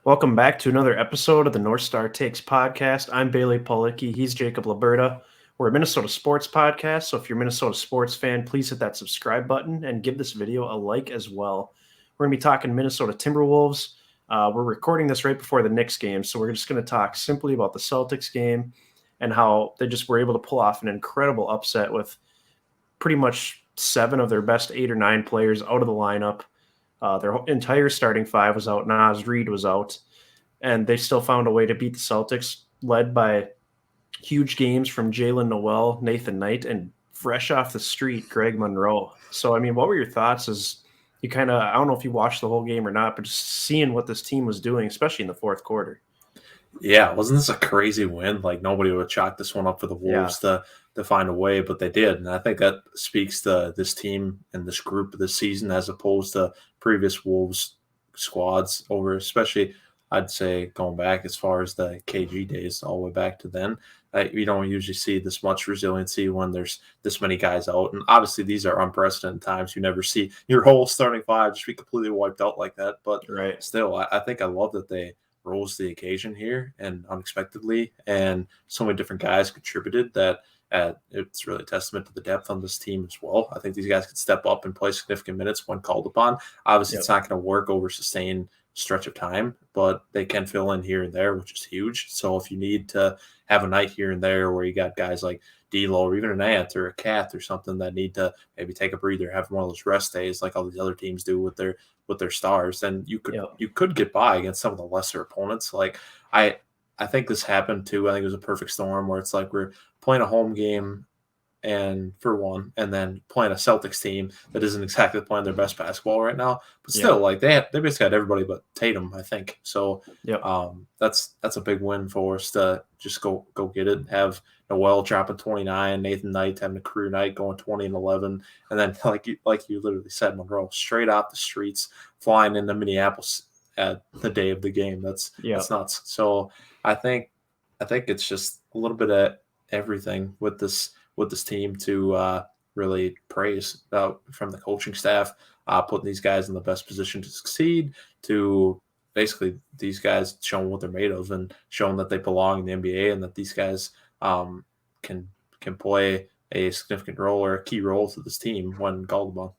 Welcome back to another episode of the North Star Takes podcast. I'm Bailey Policki. He's Jacob Liberta. We're a Minnesota sports podcast, so if you're a Minnesota sports fan, please hit that subscribe button and give this video a like as well. We're going to be talking Minnesota Timberwolves. We're recording this right before the Knicks game, so we're just going to talk simply about the Celtics game and how they just were able to pull off an incredible upset with pretty much 7 of their best 8 or 9 players out of the lineup. Their entire starting 5 was out. Naz Reid was out, and they still found a way to beat the Celtics, led by huge games from Jalen Noel, Nathan Knight, and fresh off the street, Greg Monroe. So, I mean, what were your thoughts as you I don't know if you watched the whole game or not, but just seeing what this team was doing, especially in the fourth quarter. Yeah, wasn't this a crazy win? Like nobody would chalk this one up for the Wolves to find a way, but they did. And I think that speaks to this team and this group this season as opposed to previous Wolves squads over, especially I'd say going back as far as the KG days all the way back to then. You don't usually see this much resiliency when there's this many guys out. And obviously these are unprecedented times. You never see your whole starting 5 just be completely wiped out like that. But still, I think I love that they rose to the occasion here and unexpectedly, and so many different guys contributed that it's really a testament to the depth on this team as well. I think these guys could step up and play significant minutes when called upon. Obviously, It's not going to work over sustained stretch of time, but they can fill in here and there, which is huge. So if you need to have a night here and there where you got guys like D'Lo or even an Ant or a Cat or something that need to maybe take a breather, have one of those rest days like all these other teams do with their stars, then you could get by against some of the lesser opponents. Like I think this happened too. I think it was a perfect storm where it's like we're playing a home game and for one, and then playing a Celtics team that isn't exactly playing their best basketball right now, but still, like they basically had everybody but Tatum, I think. So, that's a big win for us to just go get it. Have Noel dropping 29, Nathan Knight having a career night going 20 and 11, and then like you literally said, Monroe straight off the streets flying into Minneapolis at the day of the game. That's nuts. So I think it's just a little bit of everything with this team to really praise from the coaching staff, putting these guys in the best position to succeed, to basically these guys showing what they're made of and showing that they belong in the NBA and that these guys can play a significant role or a key role to this team when called upon.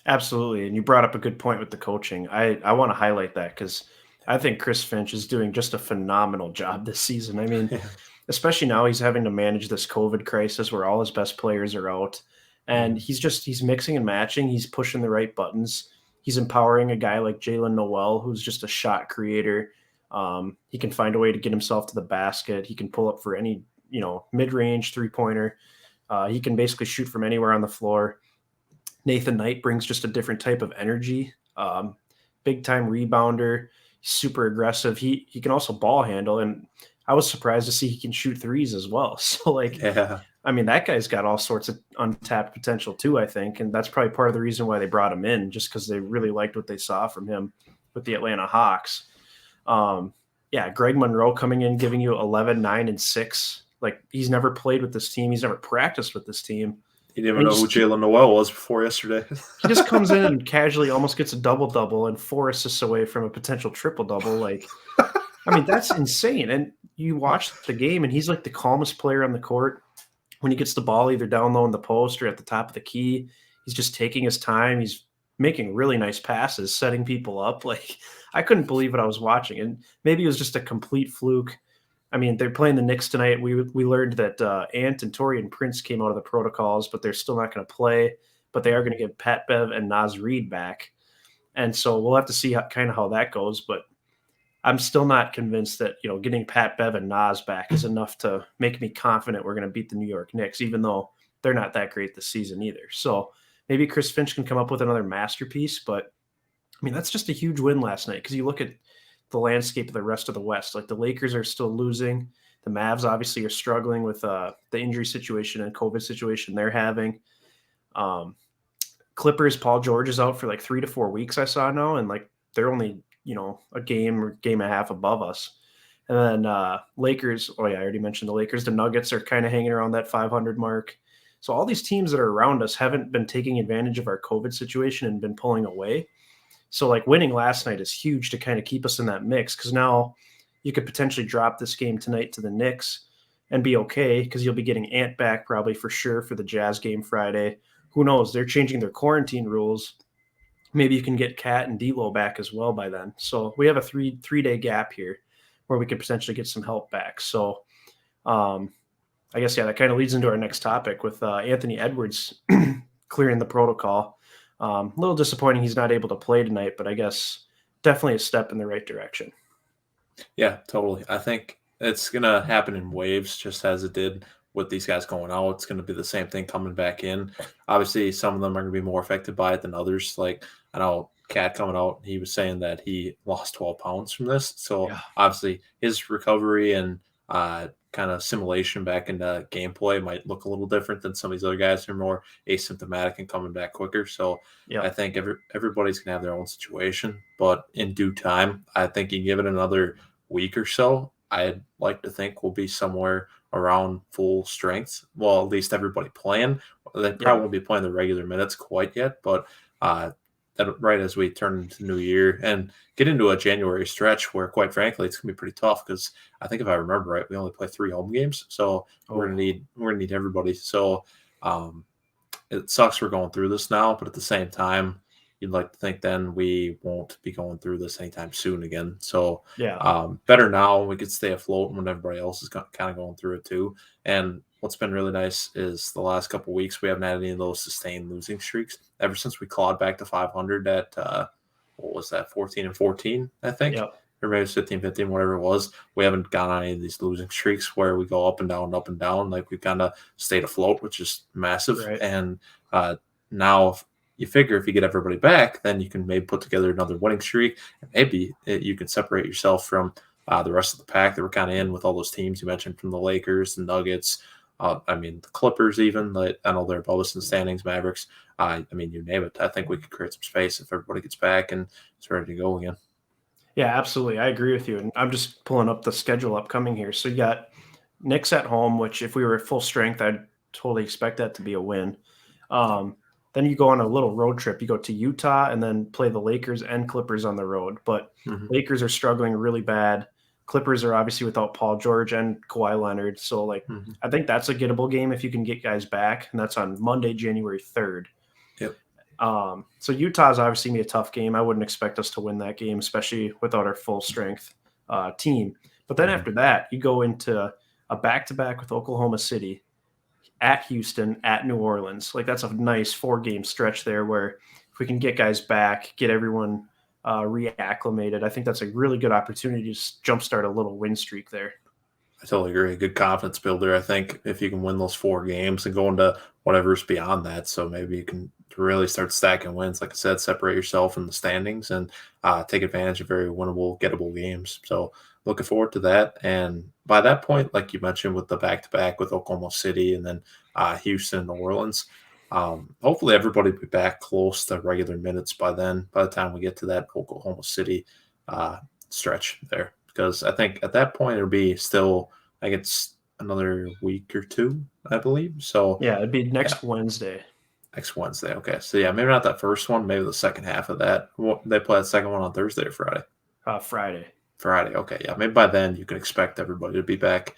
Absolutely. And you brought up a good point with the coaching. I want to highlight that because I think Chris Finch is doing just a phenomenal job this season. I mean, especially now he's having to manage this COVID crisis where all his best players are out. And he's mixing and matching. He's pushing the right buttons. He's empowering a guy like Jalen Noel, who's just a shot creator. He can find a way to get himself to the basket. He can pull up for any, mid-range three-pointer. He can basically shoot from anywhere on the floor. Nathan Knight brings just a different type of energy. Big-time rebounder. He's super aggressive. He can also ball handle, and I was surprised to see he can shoot threes as well. So, I mean, that guy's got all sorts of untapped potential too, I think. And that's probably part of the reason why they brought him in, just because they really liked what they saw from him with the Atlanta Hawks. Greg Monroe coming in, giving you 11, 9, and 6. Like, he's never played with this team. He's never practiced with this team. He didn't even know who Jalen Noel was before yesterday. He just comes in and casually almost gets a double-double and 4 assists away from a potential triple-double. Like, I mean, that's insane. And you watch the game, and he's like the calmest player on the court. When he gets the ball either down low in the post or at the top of the key, he's just taking his time. He's making really nice passes, setting people up. Like, I couldn't believe what I was watching. And maybe it was just a complete fluke. I mean, they're playing the Knicks tonight. We learned that Ant and Taurean Prince came out of the protocols, but they're still not going to play. But they are going to get Pat Bev and Naz Reid back. And so we'll have to see how that goes. But I'm still not convinced that, getting Pat Bev and Naz back is enough to make me confident we're going to beat the New York Knicks, even though they're not that great this season either. So maybe Chris Finch can come up with another masterpiece, but I mean, that's just a huge win last night because you look at the landscape of the rest of the West. Like, the Lakers are still losing. The Mavs obviously are struggling with the injury situation and COVID situation they're having. Clippers, Paul George is out for like 3 to 4 weeks, I saw now, and like they're only a game or game and a half above us. And then Lakers, I already mentioned the Lakers. The Nuggets are kind of hanging around that 500 mark. So all these teams that are around us haven't been taking advantage of our COVID situation and been pulling away. So like winning last night is huge to kind of keep us in that mix, because now you could potentially drop this game tonight to the Knicks and be okay, because you'll be getting Ant back probably for sure for the Jazz game Friday. Who knows? They're changing their quarantine rules. Maybe you can get Cat and D'Lo back as well by then. So we have a three-day gap here where we could potentially get some help back. So I guess, yeah, that kind of leads into our next topic with Anthony Edwards clearing the protocol. A little disappointing he's not able to play tonight, but I guess definitely a step in the right direction. Yeah, totally. I think it's going to happen in waves, just as it did with these guys going out. It's going to be the same thing coming back in. Obviously, some of them are going to be more affected by it than others. Like, I know Cat coming out, he was saying that he lost 12 pounds from this. So, Yeah. obviously, his recovery and kind of simulation back into gameplay might look a little different than some of these other guys who are more asymptomatic and coming back quicker. So, I think everybody's going to have their own situation. But in due time, I think you give it another week or so, I'd like to think we'll be somewhere around full strength. Well, at least everybody playing. They probably won't be playing the regular minutes quite yet, but that right as we turn into the new year and get into a January stretch where, quite frankly, it's gonna be pretty tough because I think if I remember right, we only play 3 home games, so we're gonna need everybody. So it sucks we're going through this now, but at the same time, you'd like to think then we won't be going through this anytime soon again. So better now. We could stay afloat when everybody else is kind of going through it too. And what's been really nice is the last couple of weeks we haven't had any of those sustained losing streaks. Ever since we clawed back to 500 at what was that, 14-14, I think. Yep. Or maybe it's 15-15, whatever it was. We haven't gone on any of these losing streaks where we go up and down, up and down. Like we've kind of stayed afloat, which is massive. Right. And now you figure if you get everybody back, then you can maybe put together another winning streak. And maybe you can separate yourself from the rest of the pack that were kind of in with all those teams you mentioned, from the Lakers, the Nuggets, the Clippers even. Like, I know they're above us in the standings, Mavericks. You name it. I think we could create some space if everybody gets back and it's ready to go again. Yeah, absolutely. I agree with you. And I'm just pulling up the schedule upcoming here. So you got Knicks at home, which if we were at full strength, I'd totally expect that to be a win. Then you go on a little road trip. You go to Utah and then play the Lakers and Clippers on the road. But Lakers are struggling really bad. Clippers are obviously without Paul George and Kawhi Leonard. So, I think that's a gettable game if you can get guys back. And that's on Monday, January 3rd. Yep. So Utah's obviously going to be a tough game. I wouldn't expect us to win that game, especially without our full strength team. But then after that, you go into a back-to-back with Oklahoma City, at Houston, at New Orleans. That's a nice 4-game stretch there where if we can get guys back, get everyone reacclimated, I think that's a really good opportunity to jumpstart a little win streak there. I totally agree. A good confidence builder, I think, if you can win those 4 games and go into whatever's beyond that. So maybe you can really start stacking wins. Like I said, separate yourself from the standings and take advantage of very winnable, gettable games. So looking forward to that. And by that point, like you mentioned, with the back-to-back with Oklahoma City and then Houston and New Orleans, hopefully everybody will be back close to regular minutes by then, by the time we get to that Oklahoma City stretch there. Because I think at that point it'll be still, I think it's another week or 2, I believe. So yeah, it'd be next Wednesday. Next Wednesday. Okay. So yeah, maybe not that first one, maybe the second half of that. They play that second one on Thursday or Friday? Friday. Friday. Okay. Yeah. Maybe by then you can expect everybody to be back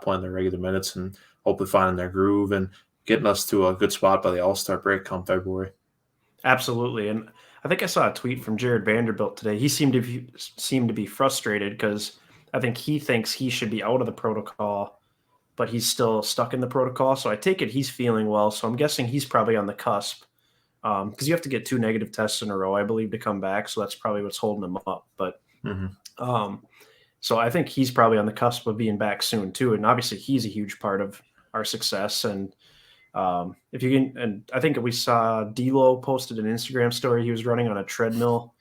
playing their regular minutes and hopefully finding their groove and getting us to a good spot by the All-Star break come February. Absolutely. And I think I saw a tweet from Jared Vanderbilt today. He seemed to be frustrated because I think he thinks he should be out of the protocol, but he's still stuck in the protocol. So I take it he's feeling well. So I'm guessing he's probably on the cusp because you have to get 2 negative tests in a row, I believe, to come back. So that's probably what's holding him up. But so I think he's probably on the cusp of being back soon too. And obviously he's a huge part of our success. And if you can, and I think we saw D'Lo posted an Instagram story. He was running on a treadmill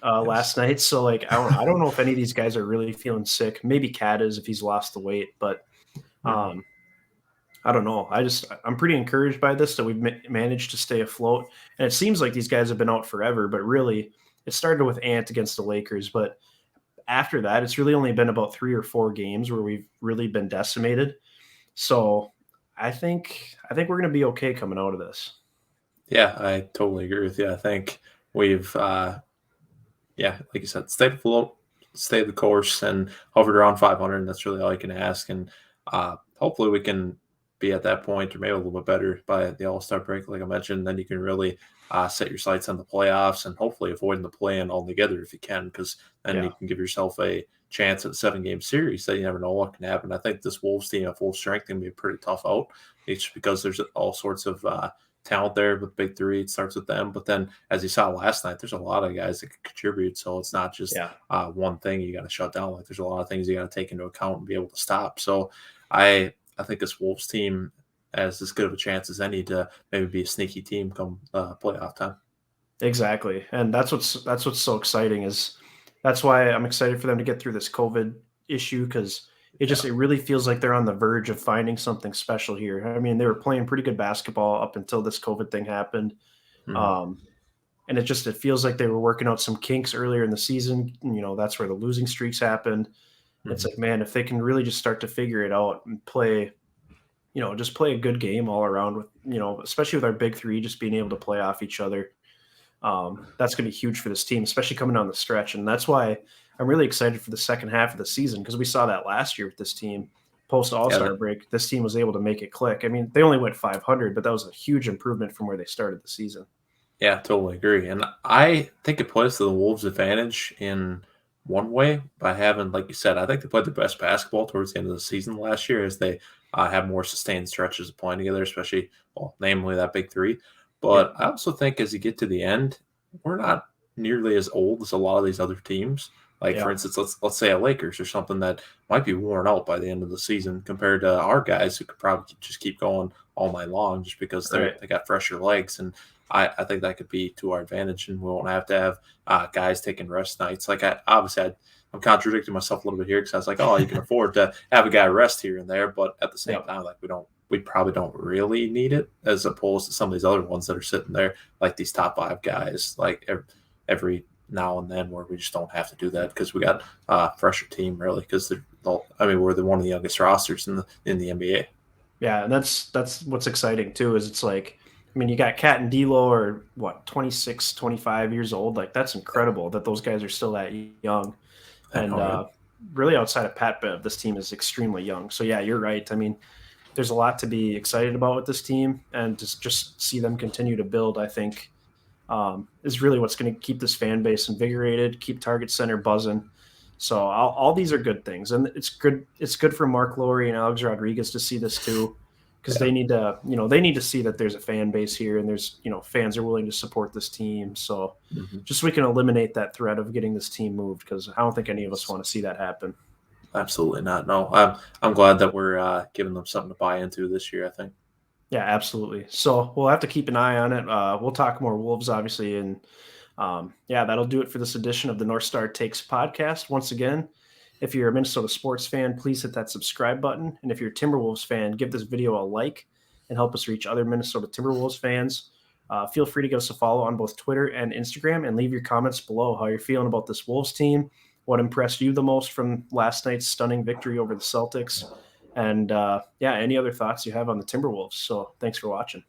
last night. So I don't know if any of these guys are really feeling sick. Maybe Cat is if he's lost the weight, but I don't know. I'm pretty encouraged by this that we've managed to stay afloat. And it seems like these guys have been out forever, but really it started with Ant against the Lakers. But after that, it's really only been about 3 or 4 games where we've really been decimated. So I think we're going to be okay coming out of this. Yeah, I totally agree with you. I think we've yeah, like you said, stayed afloat, stayed the course, and hovered around 500. And that's really all you can ask. And hopefully, we can be at that point, or maybe a little bit better by the All Star break, like I mentioned. Then you can really set your sights on the playoffs and hopefully avoiding the play-in altogether if you can, because then you Yeah. can give yourself a chance at a 7-game series that you never know what can happen. I think this Wolves team at full strength can be a pretty tough out. It's because there's all sorts of talent there with big three. It starts with them, but then as you saw last night, there's a lot of guys that can contribute. So it's not just Yeah. one thing you got to shut down. Like there's a lot of things you got to take into account and be able to stop. So I think this Wolves team has as good of a chance as any to maybe be a sneaky team come playoff time. Exactly. And that's what's so exciting is that's why I'm excited for them to get through this COVID issue because Yeah. it really feels like they're on the verge of finding something special here. I mean, they were playing pretty good basketball up until this COVID thing happened. Mhm. Um, and it feels like they were working out some kinks earlier in the season. That's where the losing streaks happened. It's Mhm. like, man, if they can really just start to figure it out and play, just play a good game all around with, especially with our big three, just being able to play off each other. That's going to be huge for this team, especially coming down the stretch. And that's why I'm really excited for the second half of the season because we saw that last year with this team post All Yeah, Star break. This team was able to make it click. I mean, they only went 500, but that was a huge improvement from where they started the season. yeah, totally agree. And I think it plays to the Wolves' advantage in one way by having, like you said, I think they played the best basketball towards the end of the season last year as they have more sustained stretches of playing together, especially, well, namely that big three. Yep. But I also think as you get to the end, we're not nearly as old as a lot of these other teams. Like for Yeah. instance, let's say a Lakers or something that might be worn out by the end of the season compared to our guys who could probably just keep going all night long just because Right. they got fresher legs. And I think that could be to our advantage, and we won't have to have guys taking rest nights. Like I'm contradicting myself a little bit here because I was like, oh, you can afford to have a guy rest here and there, but at the same Yep. time, like we probably don't really need it as opposed to some of these other ones that are sitting there, like these top 5 guys, like every now and then where we just don't have to do that because we got a fresher team really because we're one of the youngest rosters in the NBA. Yeah, and that's what's exciting too. Is it's like, I mean, you got Cat and D'Lo are what 26, 25 years old. Like that's incredible that those guys are still that young. I And know, right? really, outside of Pat Bev, this team is extremely young. So yeah, you're right. I mean, there's a lot to be excited about with this team, and just see them continue to build. I think is really what's going to keep this fan base invigorated, keep Target Center buzzing. So all these are good things, and it's good. It's good for Mark Lowry and Alex Rodriguez to see this too, because Yeah. they need to see that there's a fan base here, and there's fans are willing to support this team. So Mhm. just so we can eliminate that threat of getting this team moved, because I don't think any of us want to see that happen. Absolutely not. No, I'm glad that we're giving them something to buy into this year. I think. Yeah, absolutely. So we'll have to keep an eye on it. We'll talk more Wolves, obviously, and yeah, that'll do it for this edition of the North Star Takes podcast. Once again, if you're a Minnesota sports fan, please hit that subscribe button. And if you're a Timberwolves fan, give this video a like and help us reach other Minnesota Timberwolves fans. Feel free to give us a follow on both Twitter and Instagram and leave your comments below how you're feeling about this Wolves team, what impressed you the most from last night's stunning victory over the Celtics, and yeah, any other thoughts you have on the Timberwolves. So thanks for watching.